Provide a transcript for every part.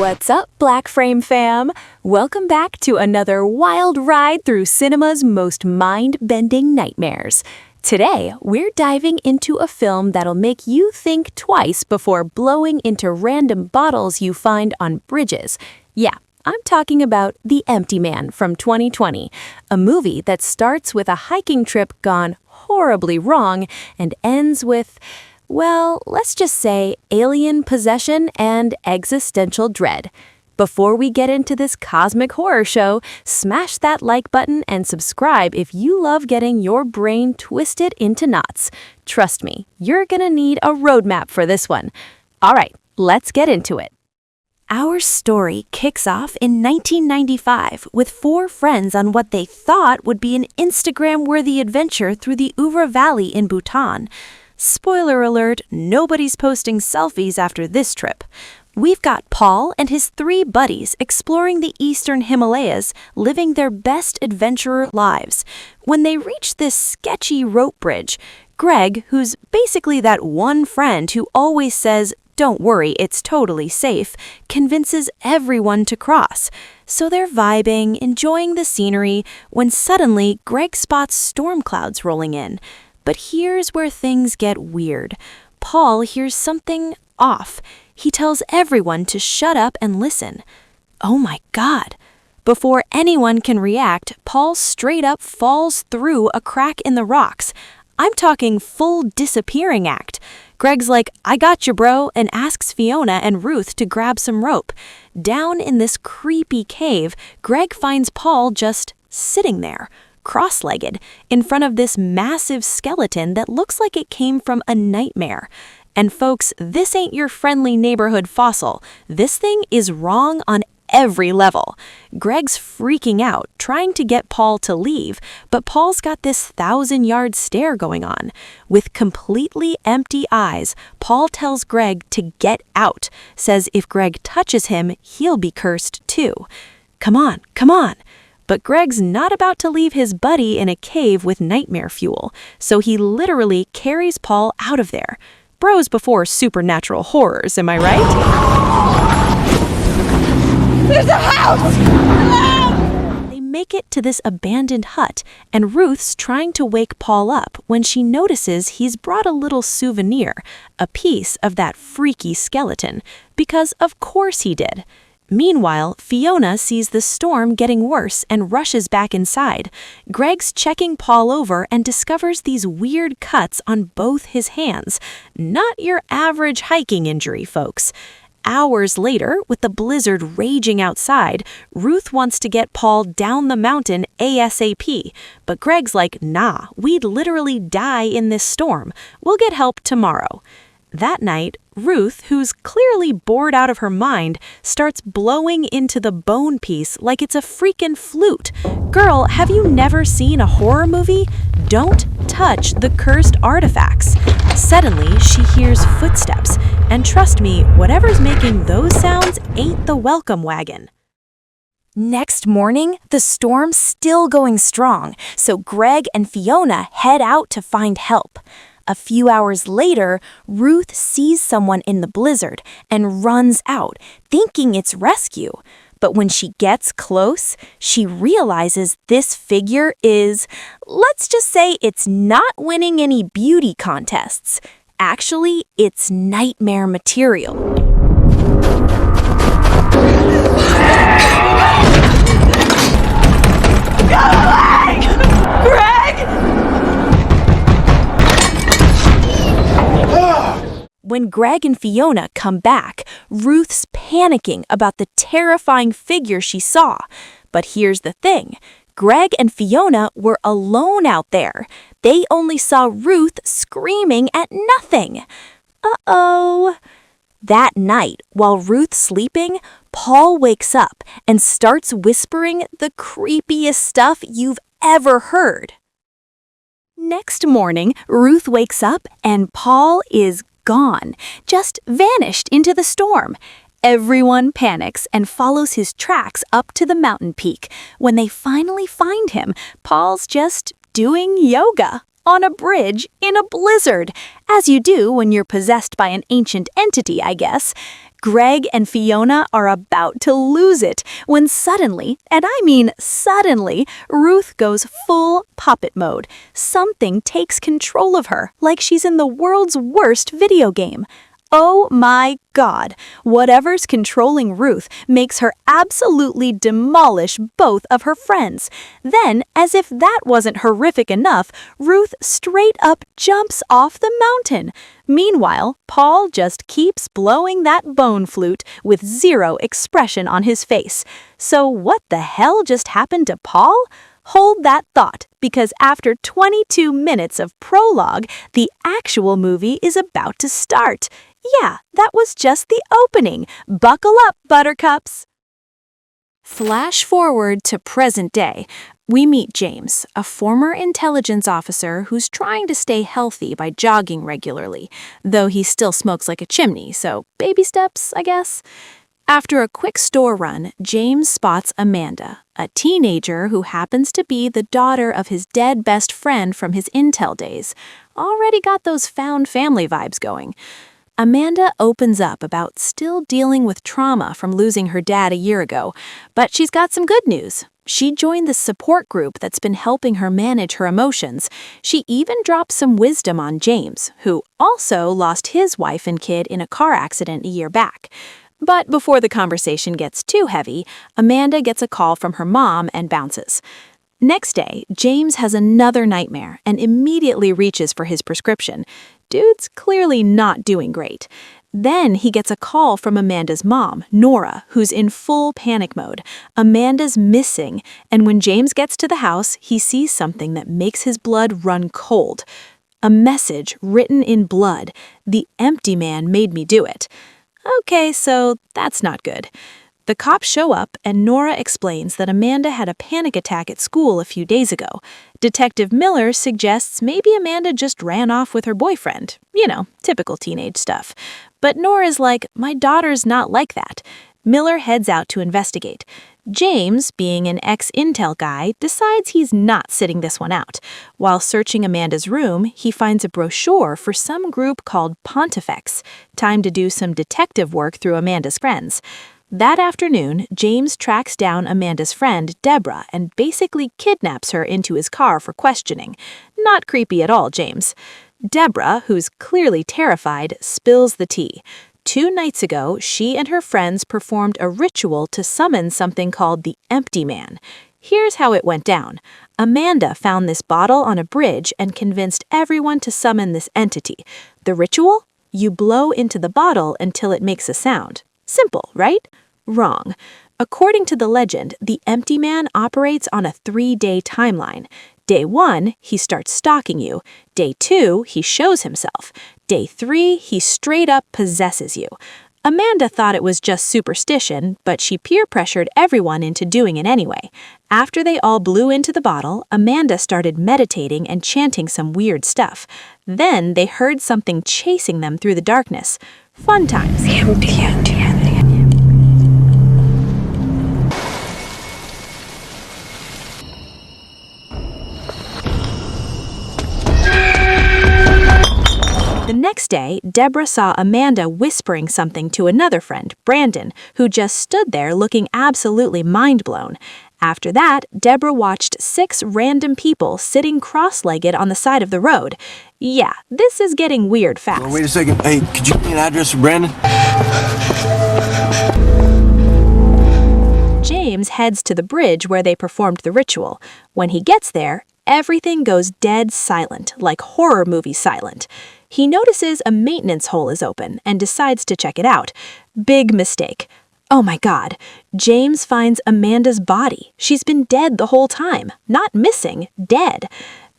What's up, Black Frame fam? Welcome back to another wild ride through cinema's most mind-bending nightmares. Today, we're diving into a film that'll make you think twice before blowing into random bottles you find on bridges. Yeah, I'm talking about The Empty Man from 2020, a movie that starts with a hiking trip gone horribly wrong and ends with, well, let's just say alien possession and existential dread. Before we get into this cosmic horror show, smash that like button and subscribe if you love getting your brain twisted into knots. Trust me, you're gonna need a roadmap for this one. All right, let's get into it. Our story kicks off in 1995 with four friends on what they thought would be an Instagram-worthy adventure through the Ura Valley in Bhutan. Spoiler alert, nobody's posting selfies after this trip. We've got Paul and his three buddies exploring the eastern Himalayas, living their best adventurer lives. When they reach this sketchy rope bridge, Greg, who's basically that one friend who always says, "Don't worry, it's totally safe," convinces everyone to cross. So they're vibing, enjoying the scenery, when suddenly Greg spots storm clouds rolling in. But here's where things get weird. Paul hears something off. He tells everyone to shut up and listen. Oh my God. Before anyone can react, Paul straight up falls through a crack in the rocks. I'm talking full disappearing act. Greg's like, "I got you, bro," and asks Fiona and Ruth to grab some rope. Down in this creepy cave, Greg finds Paul just sitting there, cross-legged, in front of this massive skeleton that looks like it came from a nightmare. And folks, this ain't your friendly neighborhood fossil. This thing is wrong on every level. Greg's freaking out, trying to get Paul to leave, but Paul's got this 1,000-yard stare going on. With completely empty eyes, Paul tells Greg to get out, says if Greg touches him, he'll be cursed too. Come on, come on. But Greg's not about to leave his buddy in a cave with nightmare fuel, so he literally carries Paul out of there. Bros before supernatural horrors, am I right? There's a house! Hello! They make it to this abandoned hut, and Ruth's trying to wake Paul up when she notices he's brought a little souvenir, a piece of that freaky skeleton, because of course he did. Meanwhile, Fiona sees the storm getting worse and rushes back inside. Greg's checking Paul over and discovers these weird cuts on both his hands. Not your average hiking injury, folks. Hours later, with the blizzard raging outside, Ruth wants to get Paul down the mountain ASAP. But Greg's like, "Nah, we'd literally die in this storm. We'll get help tomorrow." That night, Ruth, who's clearly bored out of her mind, starts blowing into the bone piece like it's a freaking flute. Girl, have you never seen a horror movie? Don't touch the cursed artifacts. Suddenly, she hears footsteps, and trust me, whatever's making those sounds ain't the welcome wagon. Next morning, the storm's still going strong, so Greg and Fiona head out to find help. A few hours later, Ruth sees someone in the blizzard and runs out, thinking it's rescue. But when she gets close, she realizes this figure is, let's just say it's not winning any beauty contests. Actually, it's nightmare material. Go away! Greg! When Greg and Fiona come back, Ruth's panicking about the terrifying figure she saw. But here's the thing. Greg and Fiona were alone out there. They only saw Ruth screaming at nothing. Uh-oh. That night, while Ruth's sleeping, Paul wakes up and starts whispering the creepiest stuff you've ever heard. Next morning, Ruth wakes up and Paul is gone, just vanished into the storm. Everyone panics and follows his tracks up to the mountain peak. When they finally find him, Paul's just doing yoga on a bridge in a blizzard, as you do when you're possessed by an ancient entity, I guess. Greg and Fiona are about to lose it when suddenly, and I mean suddenly, Ruth goes full puppet mode. Something takes control of her, like she's in the world's worst video game. Oh my God, whatever's controlling Ruth makes her absolutely demolish both of her friends. Then, as if that wasn't horrific enough, Ruth straight up jumps off the mountain. Meanwhile, Paul just keeps blowing that bone flute with zero expression on his face. So what the hell just happened to Paul? Hold that thought, because after 22 minutes of prologue, the actual movie is about to start. Yeah, that was just the opening. Buckle up, buttercups. Flash forward to present day. We meet James, a former intelligence officer who's trying to stay healthy by jogging regularly, though he still smokes like a chimney, so baby steps, I guess. After a quick store run, James spots Amanda, a teenager who happens to be the daughter of his dead best friend from his Intel days. Already got those found family vibes going. Amanda opens up about still dealing with trauma from losing her dad a year ago, but she's got some good news. She joined the support group that's been helping her manage her emotions. She even dropped some wisdom on James, who also lost his wife and kid in a car accident a year back. But before the conversation gets too heavy, Amanda gets a call from her mom and bounces. Next day, James has another nightmare and immediately reaches for his prescription. Dude's clearly not doing great. Then he gets a call from Amanda's mom, Nora, who's in full panic mode. Amanda's missing, and when James gets to the house, he sees something that makes his blood run cold. A message written in blood. "The empty man made me do it." Okay, so that's not good. The cops show up, and Nora explains that Amanda had a panic attack at school a few days ago. Detective Miller suggests maybe Amanda just ran off with her boyfriend. You know, typical teenage stuff. But Nora's like, my daughter's not like that. Miller heads out to investigate. James, being an ex-Intel guy, decides he's not sitting this one out. While searching Amanda's room, he finds a brochure for some group called Pontifex. Time to do some detective work through Amanda's friends. That afternoon, James tracks down Amanda's friend, Deborah, and basically kidnaps her into his car for questioning. Not creepy at all, James. Deborah, who's clearly terrified, spills the tea. 2 nights ago, she and her friends performed a ritual to summon something called the Empty Man. Here's how it went down. Amanda found this bottle on a bridge and convinced everyone to summon this entity. The ritual? You blow into the bottle until it makes a sound. Simple, right? Wrong. According to the legend, the Empty Man operates on a 3-day timeline. Day 1, he starts stalking you. Day 2, he shows himself. Day 3, he straight up possesses you. Amanda thought it was just superstition, but she peer pressured everyone into doing it anyway. After they all blew into the bottle, Amanda started meditating and chanting some weird stuff. Then they heard something chasing them through the darkness. Fun times. The next day, Deborah saw Amanda whispering something to another friend, Brandon, who just stood there looking absolutely mind-blown. After that, Deborah watched 6 random people sitting cross-legged on the side of the road. Yeah, this is getting weird fast. Wait a second. Hey, could you give me an address for Brandon? James heads to the bridge where they performed the ritual. When he gets there, everything goes dead silent, like horror movie silent. He notices a maintenance hole is open and decides to check it out. Big mistake. Oh my God. James finds Amanda's body. She's been dead the whole time. Not missing, dead.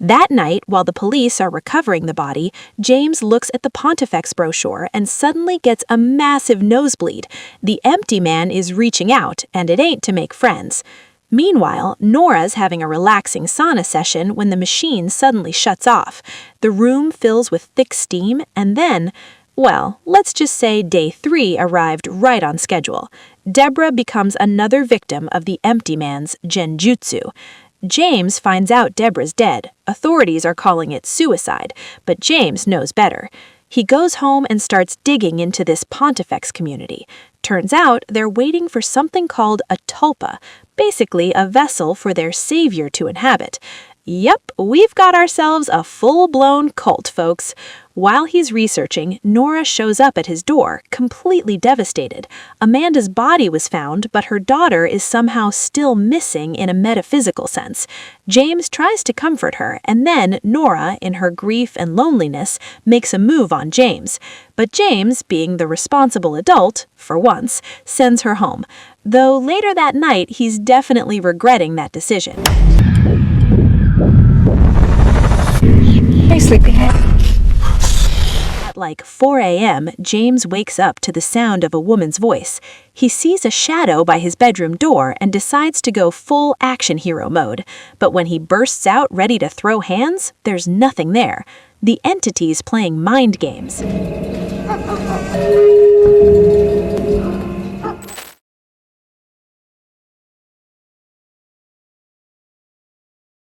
That night, while the police are recovering the body, James looks at the Pontifex brochure and suddenly gets a massive nosebleed. The Empty Man is reaching out, and it ain't to make friends. Meanwhile, Nora's having a relaxing sauna session when the machine suddenly shuts off. The room fills with thick steam, and then, well, let's just say day 3 arrived right on schedule. Deborah becomes another victim of the Empty Man's genjutsu. James finds out Deborah's dead. Authorities are calling it suicide, but James knows better. He goes home and starts digging into this Pontifex community. Turns out they're waiting for something called a tulpa, basically a vessel for their savior to inhabit. Yep, we've got ourselves a full-blown cult, folks. While he's researching, Nora shows up at his door, completely devastated. Amanda's body was found, but her daughter is somehow still missing in a metaphysical sense. James tries to comfort her, and then Nora, in her grief and loneliness, makes a move on James. But James, being the responsible adult, for once, sends her home. Though later that night, he's definitely regretting that decision. Hey, sleepyhead. At like 4 a.m., James wakes up to the sound of a woman's voice. He sees a shadow by his bedroom door and decides to go full action hero mode. But when he bursts out ready to throw hands, there's nothing there. The entity's playing mind games.